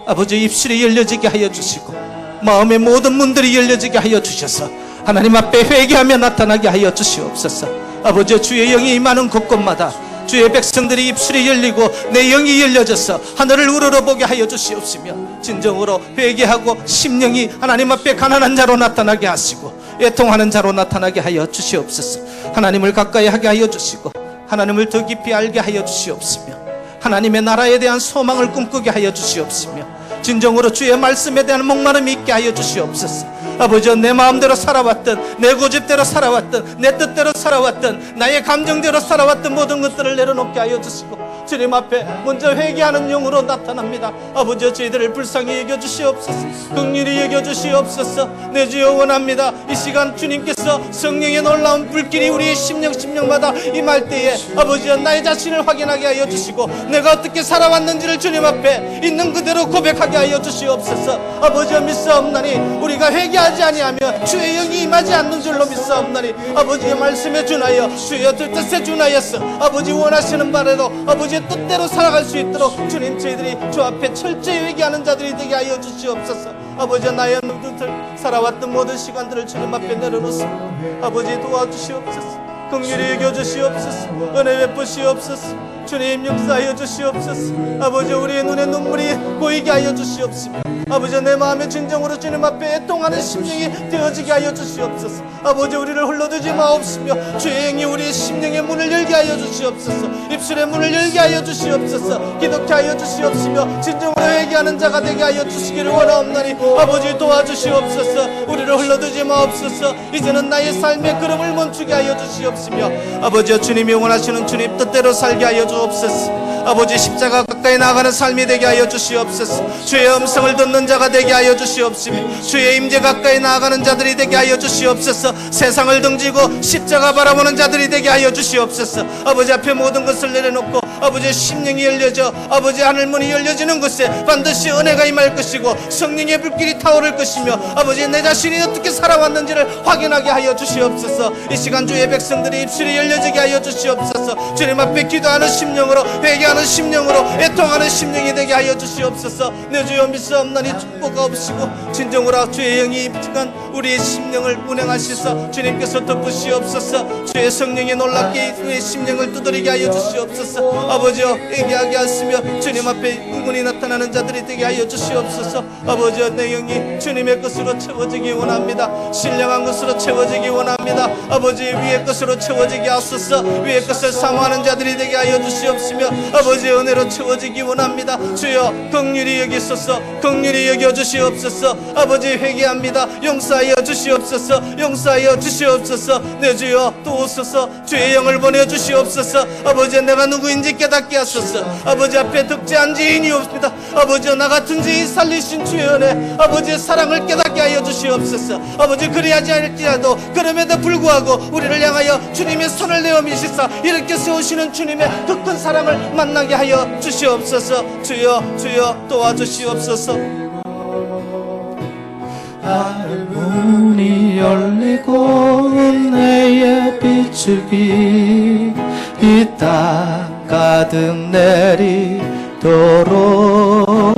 아버지 입술이 열려지게 하여 주시고 마음의 모든 문들이 열려지게 하여 주셔서 하나님 앞에 회개하며 나타나게 하여 주시옵소서. 아버지 주의 영이 임하는 곳곳마다 주의 백성들이 입술이 열리고 내 영이 열려져서 하늘을 우러러보게 하여 주시옵시며 진정으로 회개하고 심령이 하나님 앞에 가난한 자로 나타나게 하시고 애통하는 자로 나타나게 하여 주시옵소서. 하나님을 가까이 하게 하여 주시고 하나님을 더 깊이 알게 하여 주시옵시며 하나님의 나라에 대한 소망을 꿈꾸게 하여 주시옵시며 진정으로 주의 말씀에 대한 목마름이 있게 하여 주시옵소서. 아버지 내 마음대로 살아왔던 내 고집대로 살아왔던 내 뜻대로 살아왔던 나의 감정대로 살아왔던 모든 것들을 내려놓게 하여 주시고 주님 앞에 먼저 회개하는 영으로 나타납니다. 아버지 저희들을 불쌍히 여겨주시옵소서. 긍휼히 여겨주시옵소서. 내 주여 원합니다. 이 시간 주님께서 성령의 놀라운 불길이 우리의 심령마다 임할 때에 아버지 나의 자신을 확인하게 하여 주시고 내가 어떻게 살아왔는지를 주님 앞에 있는 그대로 고백하게 하여 주시옵소서. 아버지 믿사옵나니 우리가 회개하지 아니하면 주의 영이 임하지 않는 줄로 믿사옵나니 아버지의 말씀에 준하여 주의 뜻에 준하여서 아버지 원하시는 바대로 아버지의 뜻대로 살아갈 수 있도록 주님 저희들이 주 앞에 철저히 회개하는 자들이 되게 하여 주시옵소서. 아버지 나의 눈들 살아왔던 모든 시간들을 주님 앞에 내려놓습니다. 아버지 도와주시옵소서. 긍휼히 여겨주시옵소서. 은혜 베푸시옵소서. 주님 역사하여 주시옵소서. 아버지 우리의 눈에 눈물이 고이게 하여 주시옵시며 아버지 내 마음의 진정으로 주님 앞에 애통하는 심령이 되어지게 하여 주시옵소서. 아버지 우리를 흘러두지 마옵시며 주의 영이 우리의 심령의 문을 열게 하여 주시옵소서. 입술의 문을 열게 하여 주시옵소서. 기독케 하여 주시옵시며 진정으로 회개하는 자가 되게 하여 주시기를 원하옵나니 아버지 도와주시옵소서. 우리를 흘러두지 마옵소서. 이제는 나의 삶의 걸음을 멈추게 하여 주시옵시며 아버지 주님이 원하시는 주님 뜻대로 살게 하여 주옵소서. 아버지 십자가 가까이 나가는 삶이 되게 하여 주시옵소서. 주의 음성을 듣는 자가 되게 하여 주시옵시며 주의 임재 가까이 나아가는 자들이 되게 하여 주시옵소서. 세상을 등지고 십자가 바라보는 자들이 되게 하여 주시옵소서. 아버지 앞에 모든 것을 내려놓고 아버지의 심령이 열려져 아버지 하늘문이 열려지는 곳에 반드시 은혜가 임할 것이고 성령의 불길이 타오를 것이며 아버지 내 자신이 어떻게 살아왔는지를 확인하게 하여 주시옵소서. 이 시간 주의 백성들이 입술이 열려지게 하여 주시옵소서. 주님 앞에 기도하는 심령으로 회개하는 심령으로 애통하는 심령이 되게 하여 주시옵소서. 내 주여 믿사옵나니 축복하옵시고 진정으로 주의 영이 이 시간 우리의 심령을 운행하시사 주님께서 덮으시옵소서. 주의 성령이 놀랍게 우리의 심령을 두드리게 하여 주시옵소서. 아버지여 회개하게 하시며 주님 앞에 의문이 나타나는 자들이 되게 하여 주시옵소서. 아버지여 내 영이 주님의 것으로 채워지기 원합니다. 신령한 것으로 채워지기 원합니다. 아버지 위의 것으로 채워지게 하소서. 위의 것을 사모하는 자들이 되게 하여 주시옵시며 아버지의 은혜로 채워지기 원합니다. 주여 긍휼히 여기소서. 긍휼히 여겨 주시옵소서. 아버지 회개합니다. 용서하여 주시옵소서. 용서하여 주시옵소서. 내 주여 도우소서. 주의 영을 보내 주시옵소서. 아버지 내가 누구인지 깨닫게 하소서. 아버지 앞에 득제한 죄인이 없습니다. 아버지 나 같은 죄인 살리신 주의 은혜 아버지의 사랑을 깨닫게 하여 주시옵소서. 아버지 그리하지 않을지라도 그럼에도 불구하고 우리를 향하여 주님의 손을 내어 미시사 이렇게 세우시는 주님의 그 큰 사랑을 만나게 하여 주시옵소서. 주여 주여 도와주시옵소서. 하늘 문이 열리고 은혜의 비추기 이 땅 가득 내리도록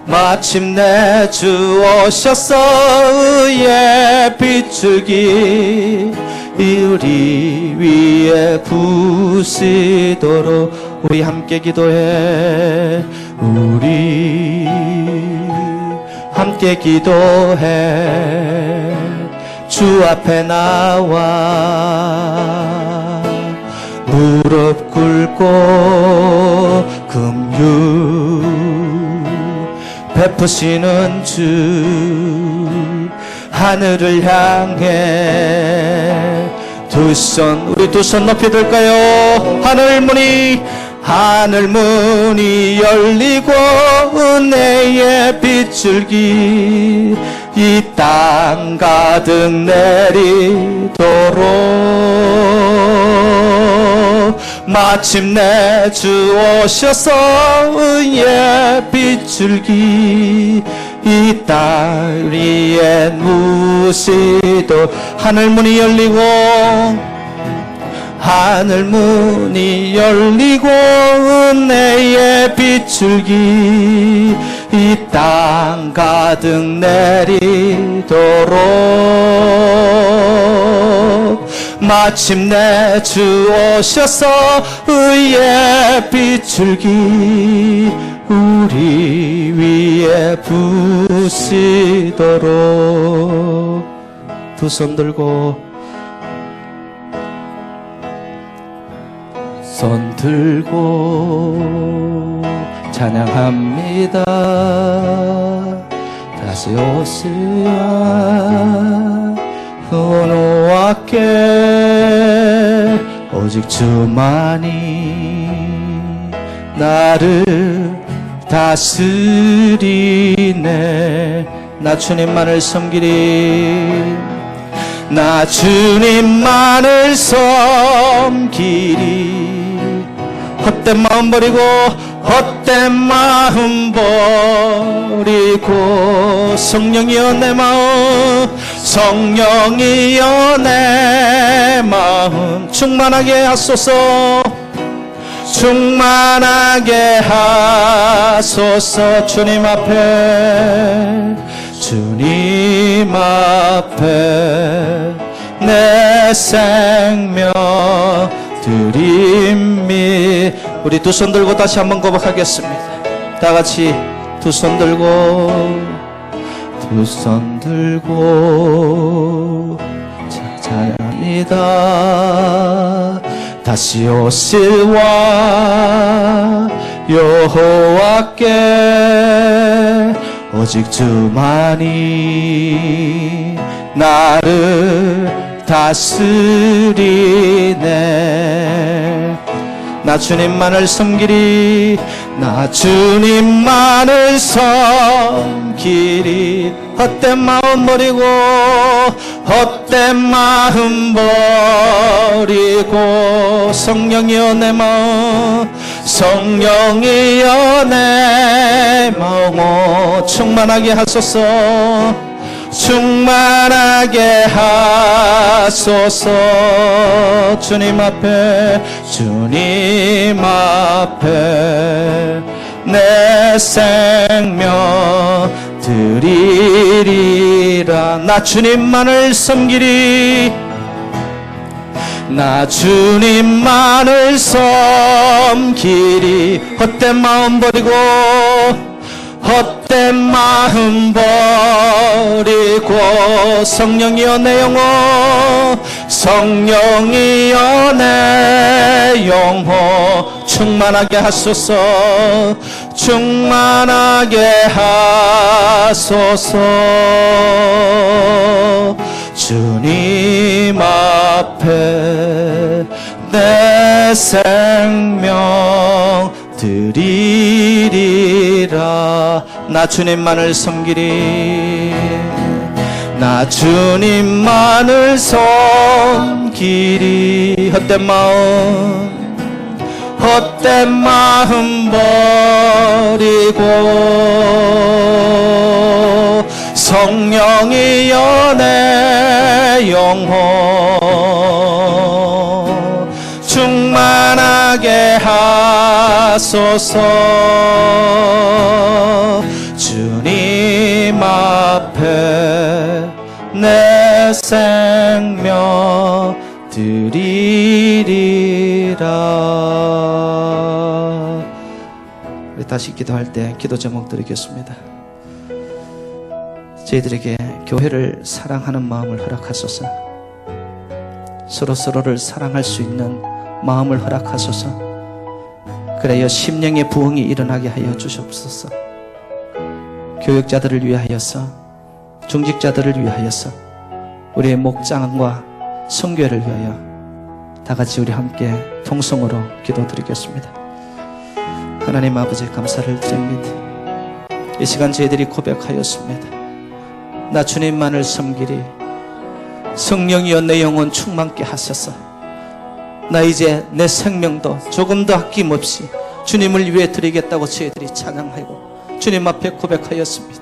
마침내 주 오셔서 의의 비추기 우리 위에 부시도록 우리 함께 기도해. 우리 함께 기도해. 주 앞에 나와 무릎 꿇고 긍휼 베푸시는 주 하늘을 향해 우리 두 손 높이 들까요? 하늘문이 열리고 은혜의 빗줄기 이 땅 가득 내리도록 마침내 주 오셔서 의의 빗줄기 이 땅 위에 무시도 하늘 문이 열리고 하늘 문이 열리고 은혜의 빗줄기 이 땅 가득 내리도록 마침내 주 오셔서 의의 빗줄기 우리 위에 부시도록 두 손 들고 손 들고 찬양합니다. 다시 오시야 노노하게 오직 주만이 나를 다스리네. 나 주님만을 섬기리 나 주님만을 섬기리 헛된 마음 버리고 헛된 마음 버리고 성령이여 내 마음 성령이여 내 마음 충만하게 하소서 충만하게 하소서 주님 앞에 내 생명 드림이 우리 두 손 들고 다시 한번 고백하겠습니다. 다 같이 두 손 들고 찬양합니다. 다시 오실 왕 여호와께 오직 주만이 나를 다스리네. 나 주님만을 섬기리 나 주님만을 섬기리 헛된 마음 버리고 헛된 마음 버리고 성령이여 내 마음 성령이여 내 마음 충만하게 하소서 충만하게 하소서 주님 앞에 내 생명 드리리라. 나 주님만을 섬기리 나 주님만을 섬기리 헛된 마음 버리고 헛된 마음 버리고 성령이여 내 영혼 성령이여 내 영혼 충만하게 하소서 충만하게 하소서 주님 앞에 내 생명 드리리라. 나 주님만을 섬기리 나 주님만을 섬기리 헛된 마음 버리고 성령이여 내 영혼 충만하게 하소서 주님 앞에 내 생명 드리리라. 우리 다시 기도할 때 기도 제목 드리겠습니다. 저희들에게 교회를 사랑하는 마음을 허락하소서 서로서로를 사랑할 수 있는 마음을 허락하소서 그래야 심령의 부흥이 일어나게 하여 주시옵소서 교육자들을 위하여서 중직자들을 위하여서 우리의 목장과 성교회를 위하여 다 같이 우리 함께 통성으로 기도드리겠습니다. 하나님 아버지 감사를 드립니다. 이 시간 저희들이 고백하였습니다. 나 주님만을 섬기리 성령이여 내 영혼 충만케 하소서 나 이제 내 생명도 조금도 아낌없이 주님을 위해 드리겠다고 저희들이 찬양하고 주님 앞에 고백하였습니다.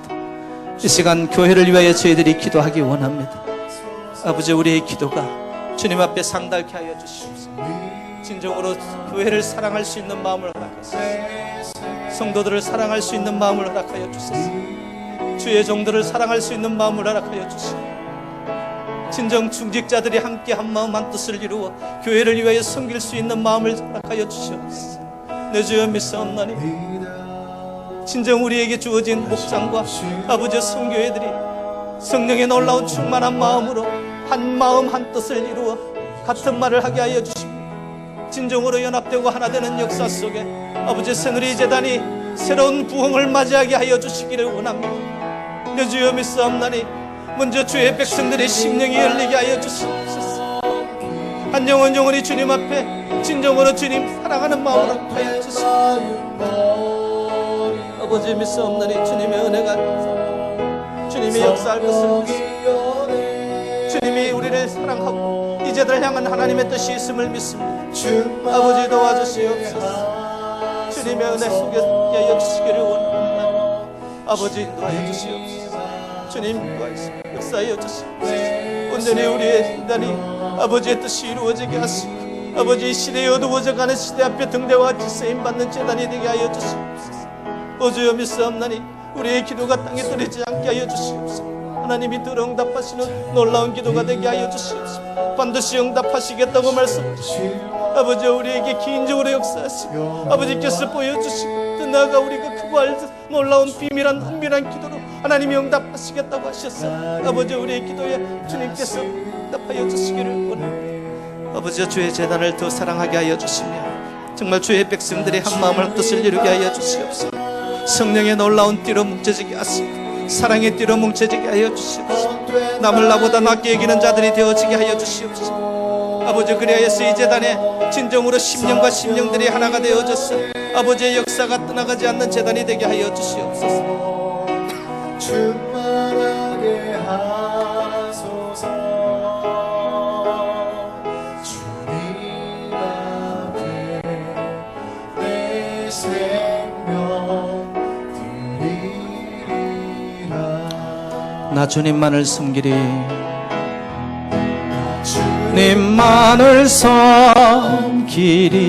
이 시간 교회를 위하여 저희들이 기도하기 원합니다. 아버지, 우리의 기도가 주님 앞에 상달케 하여 주시옵소서. 진정으로 교회를 사랑할 수 있는 마음을 허락하소서. 성도들을 사랑할 수 있는 마음을 허락하여 주소서. 주의 종들을 사랑할 수 있는 마음을 허락하여 주시옵소서. 진정 중직자들이 함께 한 마음 한 뜻을 이루어 교회를 위하여 섬길 수 있는 마음을 허락하여 주시옵소서. 내 주여 믿사옵나니 진정 우리에게 주어진 목장과 아버지 성교회들이 성령의 놀라운 충만한 마음으로 한 마음 한 뜻을 이루어 같은 말을 하게 하여 주시고 진정으로 연합되고 하나 되는 역사 속에 아버지 새누리 재단이 새로운 부흥을 맞이하게 하여 주시기를 원합니다. 내 주여 믿사옵나니 먼저 주의 백성들의 심령이 열리게 하여 주시옵소서. 한 영혼 영혼이 주님 앞에 진정으로 주님 사랑하는 마음으로 하여 주시옵소서. 아버지 믿사옵나니 주님의 은혜가 주님이 역사할 것을 믿습니다. 주님이 우리를 사랑하고 이제들 향한 하나님의 뜻이 있음을 믿습니다. 아버지 도와주시옵소서. 주님의 은혜 속에 하여 주시기를 원합니다. 아버지 인도하여 주시옵소서. 주님 인도하여 역사하여 주시옵소서. 온전히 우리의 인단이 아버지의 뜻이 이루어지게 하시고 아버지 시대에 어두워져가는 시대 앞에 등대와 같이 쓰임받는 재단이 되게 하여 주시옵소서. 오주여 믿사옵나니 우리의 기도가 땅에 떨어지지 않게 하여 주시옵소서. 하나님이 들응답하시는 놀라운 기도가 되게 하여 주시옵소서. 반드시 응답하시겠다고 말씀하시고 아버지 우리에게 개인적으로 역사하시고 아버지께서 보여주시고 또 나아가 우리가 크고 알듯 놀라운 비밀한 은밀한 기도로 하나님이 응답하시겠다고 하셨어. 아버지 우리의 기도에 주님께서 응답하여 주시기를 원합니다. 아버지 주의 재단을 더 사랑하게 하여 주시며 정말 주의 백성들의 한 마음을 뜻을 이루게 하여 주시옵소서. 성령의 놀라운 띠로 뭉쳐지게 하시고 사랑의 띠로 뭉쳐지게 하여 주시옵소서. 남을 나보다 낫게 여기는 자들이 되어지게 하여 주시옵소서. 아버지 그리하여서 이 재단에 진정으로 심령과 심령들이 하나가 되어져서 아버지의 역사가 떠나가지 않는 재단이 되게 하여 주시옵소서. 충만하게 하소서. 주님 앞에 내 생명 드리리라. 나 주님만을 섬기리. 주님만을 섬기리.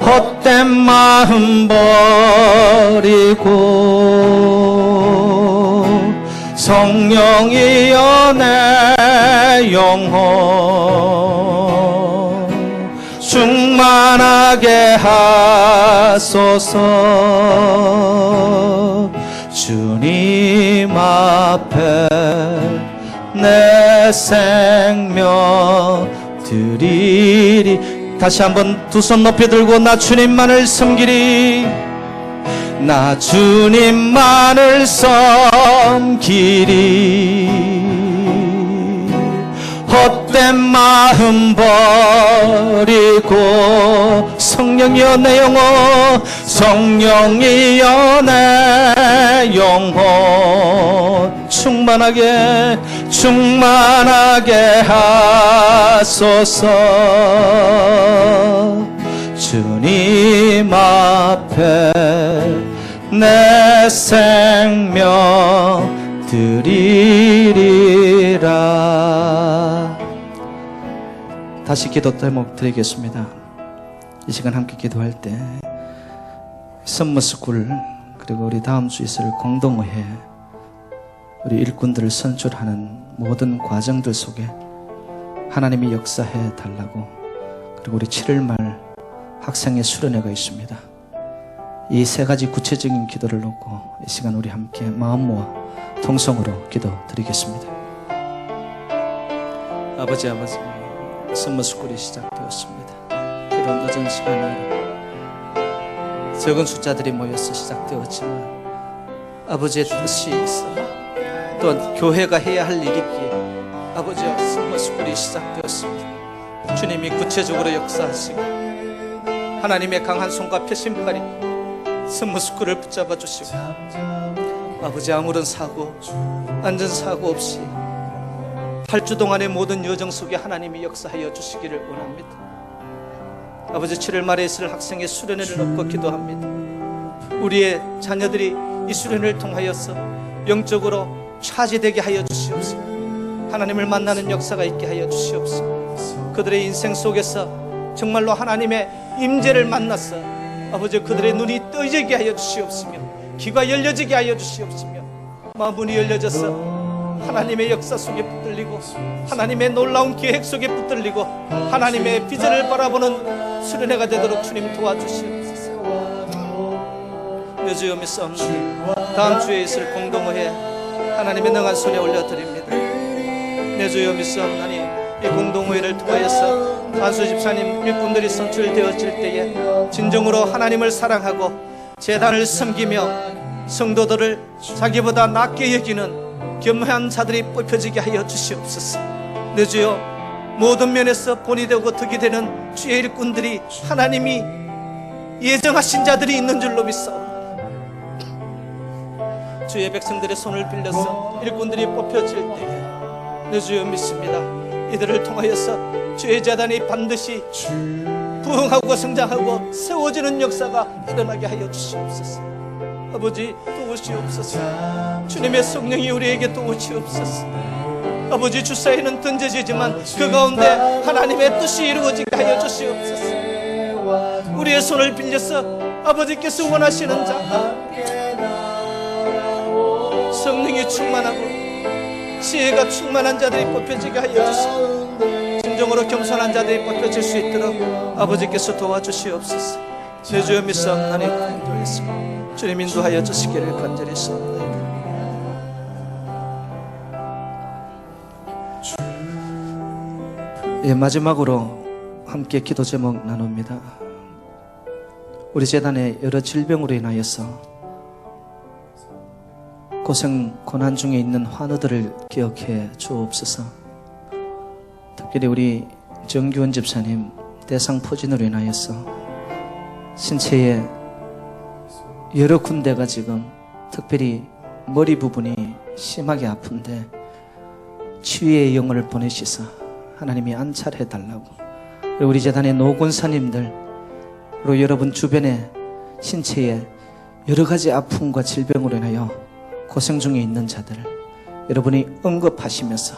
헛된 마음 버리고 성령이여 내 영혼 충만하게 하소서. 주님 앞에 내 생명 드리리. 다시 한번 두 손 높이 들고 나 주님만을 섬기리. 나 주님만을 섬기리. 헛된 마음 버리고 성령이여 내 영혼 성령이여 내 영혼 충만하게 하소서. 주님 앞에 내 생명 드리리라. 다시 기도 제목 드리겠습니다. 이 시간 함께 기도할 때 선머스쿨 그리고 우리 다음 주 있을 공동의회 우리 일꾼들을 선출하는 모든 과정들 속에 하나님이 역사해 달라고 그리고 우리 7월 말 학생의 수련회가 있습니다. 이 세 가지 구체적인 기도를 놓고 이 시간 우리 함께 마음 모아 통성으로 기도 드리겠습니다. 아버지 선머스쿨이 시작되었습니다. 비록 늦은 시간에 적은 숫자들이 모여서 시작되었지만 아버지의 뜻이 있어 또한 교회가 해야 할 일이기에 아버지와 선머스쿨이 시작되었습니다. 주님이 구체적으로 역사하시고 하나님의 강한 손과 펴신팔이 선머스쿨을 붙잡아 주시고 아버지 아무런 사고 안전사고 없이 8주 동안의 모든 여정 속에 하나님이 역사하여 주시기를 원합니다. 아버지 7월 말에 있을 학생의 수련회를 놓고 기도합니다. 우리의 자녀들이 이 수련을 통하여서 영적으로 차지되게 하여 주시옵소서. 하나님을 만나는 역사가 있게 하여 주시옵소서. 그들의 인생 속에서 정말로 하나님의 임재를 만나서 아버지 그들의 눈이 떠지게 하여 주시옵시며 귀가 열려지게 하여 주시옵시며 마음문이 열려져서 하나님의 역사 속에 붙들리고 하나님의 놀라운 계획 속에 붙들리고 하나님의 비전을 바라보는 수련회가 되도록 주님 도와주시옵소서. 여주여 믿사옵나니 다음 주에 있을 공동회에 하나님의 능한 손에 올려드립니다. 내 주여 믿사옵나니 이 공동회를 통하여서 안수 집사님 일꾼들이 선출되어질 때에 진정으로 하나님을 사랑하고 제단을 섬기며 성도들을 자기보다 낮게 여기는 겸허한 자들이 뽑혀지게 하여 주시옵소서. 내 주여 모든 면에서 본이 되고 덕이 되는 주의 일꾼들이 하나님이 예정하신 자들이 있는 줄로 믿사옵나니 주의 백성들의 손을 빌려서 일꾼들이 뽑혀질 때에 내 주여 믿습니다. 이들을 통하여서 주의 재단이 반드시 부흥하고 성장하고 세워지는 역사가 일어나게 하여 주시옵소서. 아버지 도우시옵소서. 주님의 성령이 우리에게 도우시옵소서. 아버지 주사위는 던져지지만 그 가운데 하나님의 뜻이 이루어지게 하여 주시옵소서. 우리의 손을 빌려서 아버지께서 원하시는 자 성령이 충만하고 지혜가 충만한 자들이 뽑혀지게 하여 주시옵소서. 진정으로 겸손한 자들이 뽑혀질 수 있도록 아버지께서 도와주시옵소서. 내 주여 믿사옵나니 인도했습니다. 주님 인도하여 주시기를 간절히 소원합니다. 예, 마지막으로 함께 기도 제목 나눕니다. 우리 재단의 여러 질병으로 인하여서 고생 고난 중에 있는 환우들을 기억해 주옵소서. 특별히 우리 정규원 집사님 대상포진으로 인하여서 신체에 여러 군데가 지금 특별히 머리 부분이 심하게 아픈데 치유의 영혼을 보내시사 하나님이 안찰해 달라고, 그리고 우리 재단의 노권사님들, 그리고 여러분 주변에 신체에 여러 가지 아픔과 질병으로 인하여 고생 중에 있는 자들 여러분이 언급하시면서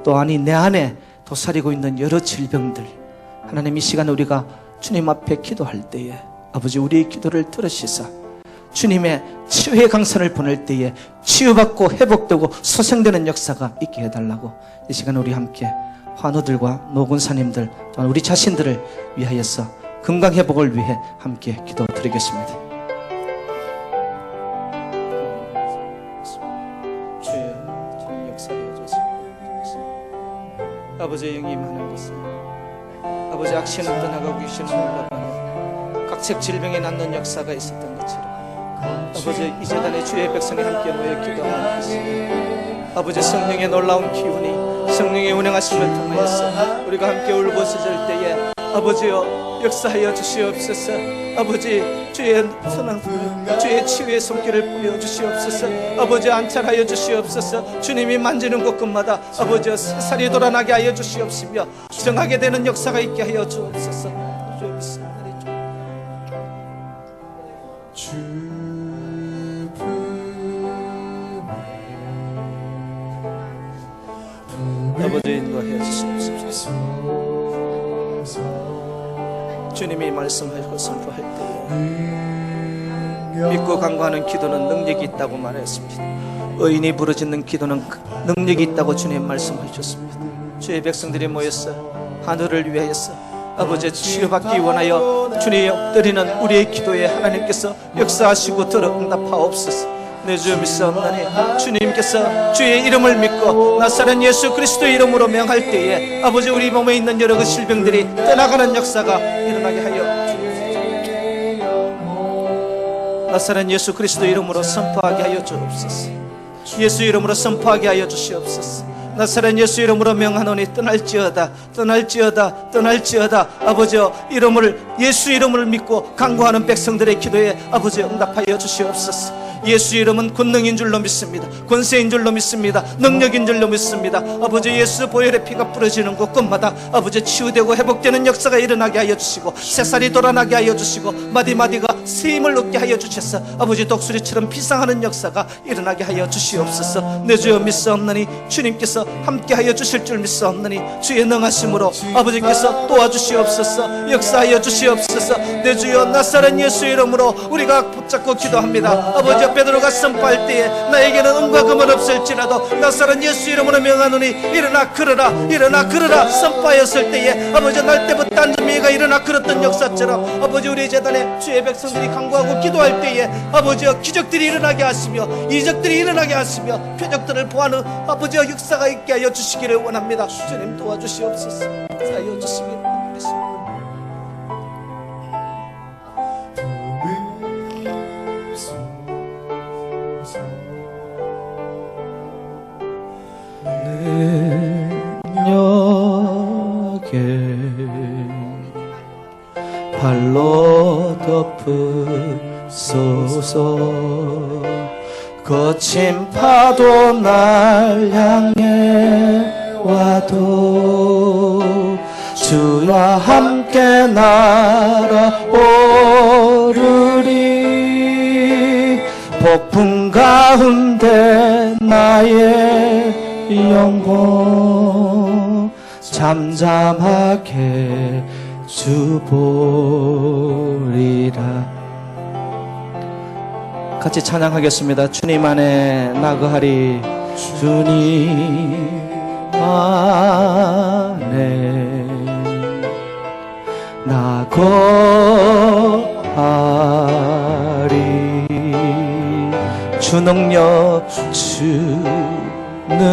또 아니 내 안에 도사리고 있는 여러 질병들 하나님 이 시간에 우리가 주님 앞에 기도할 때에 아버지 우리의 기도를 들으시사 주님의 치유의 강선을 보낼 때에 치유받고 회복되고 소생되는 역사가 있게 해달라고 이 시간에 우리 함께 환우들과 노군사님들 또한 우리 자신들을 위하여서 건강회복을 위해 함께 기도드리겠습니다. 주여 주님 역사하여 주시옵소서. 아버지의 영이 임하는 곳은 아버지 악신은 떠나가고 귀신은 올라가는 각색 질병에 낫는 역사가 있었던 것처럼 아버지 이 재단의 주의 백성이 함께 모여 기도하는 것은 아버지 성령의 놀라운 기운이 성령의 운행하심을 통하여서 우리가 함께 울부짖을 때에 아버지여 역사하여 주시옵소서. 아버지 주의 선한 주의 치유의 손길을 뿌려 주시옵소서. 아버지 안찰하여 주시옵소서. 주님이 만지는 곳곳마다 아버지여 살이 돌아나게 하여 주시옵시며 정하게 되는 역사가 있게 하여 주옵소서. 아버지 인도하여 주시옵소서. 주님이 말씀하시고 선포할 때에 믿고 간구하는 기도는 능력이 있다고 말했습니다. 의인이 부르짖는 기도는 능력이 있다고 주님 말씀하셨습니다. 주의 백성들이 모여서 하늘을 위하여서 아버지 치유받기 원하여 주님의 엎드리는 우리의 기도에 하나님께서 역사하시고 들어 응답하옵소서. 내 주 믿사옵나니 주님께서 주의 이름을 믿고 나사렛 예수 그리스도의 이름으로 명할 때에 아버지 우리 몸에 있는 여러 그 질병들이 떠나가는 역사가 일어나게 하여 주옵소서. 나사렛 예수 그리스도의 이름으로 선포하게 하여 주옵소서. 예수 이름으로 선포하게 하여 주시옵소서. 나사렛 예수 이름으로 명하노니 떠날지어다 떠날지어다 떠날지어다. 아버지여 예수 이름을 믿고 간구하는 백성들의 기도에 아버지 응답하여 주시옵소서. 예수 이름은 권능인 줄로 믿습니다. 권세인 줄로 믿습니다. 능력인 줄로 믿습니다. 아버지, 예수 보혈의 피가 뿌려지는 곳곳마다 아버지 치유되고 회복되는 역사가 일어나게 하여 주시고, 새살이 돌아나게 하여 주시고, 마디마디가 쓰임을 얻게 하여 주셔서 아버지 독수리처럼 비상하는 역사가 일어나게 하여 주시옵소서. 내 주여 믿사옵나니 주님께서 함께 하여 주실 줄 믿사옵나니 주의 능하심으로 아버지께서 도와주시옵소서. 역사하여 주시옵소서. 내 주여 나사렛 예수 이름으로 우리가 붙잡고 기도합니다. 아버지, 베드로가 선포할 때에 나에게는 은과 금은 없을지라도 나사렛 예수 이름으로 명하노니 일어나 걸으라, 일어나 걸으라 선포하였을 때에 아버지, 날 때부터 안전미가 일어나 걸었던 역사처럼 아버지, 우리 재단에 주의 백성들이 간구하고 기도할 때에 아버지여 기적들이 일어나게 하시며 이적들이 일어나게 하시며 표적들을 보하는 아버지여 역사가 있게 하여 주시기를 원합니다. 주님 도와주시옵소서. 사여 주시기를 원합니다. 능력에 발로 덮으소서. 거친 파도 날 향해 와도 주와 함께 날아오르리. 폭풍 가운데 나의 영혼 잠잠하게 주보리라. 같이 찬양하겠습니다. 주님 안에 나거하리. 주님 안에 나거하리. 주 능력 주 능력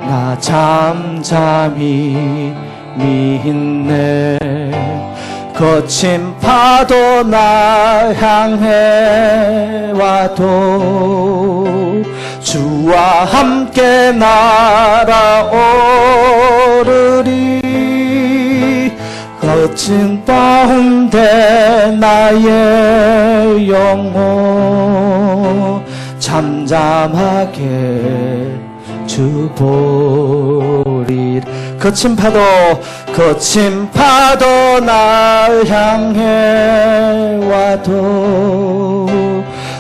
나 잠잠히 믿네. 거친 파도 날 향해 와도 주와 함께 날아오르리. 거친 가운데 나의 영혼 잠잠하게 주보리. 거친 파도 날 향해 와도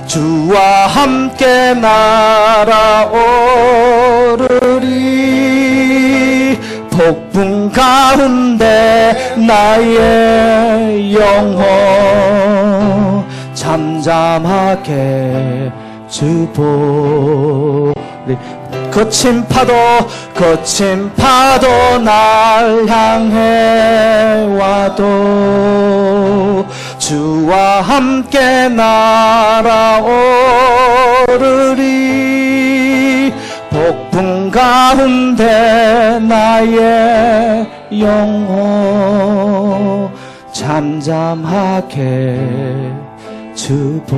주와 함께 날아오르리. 폭풍 가운데 나의 영혼 잠잠하게 주보리. 거친 파도 날 향해 와도 주와 함께 날아오르리. 폭풍 가운데 나의 영혼 잠잠하게 주보리라.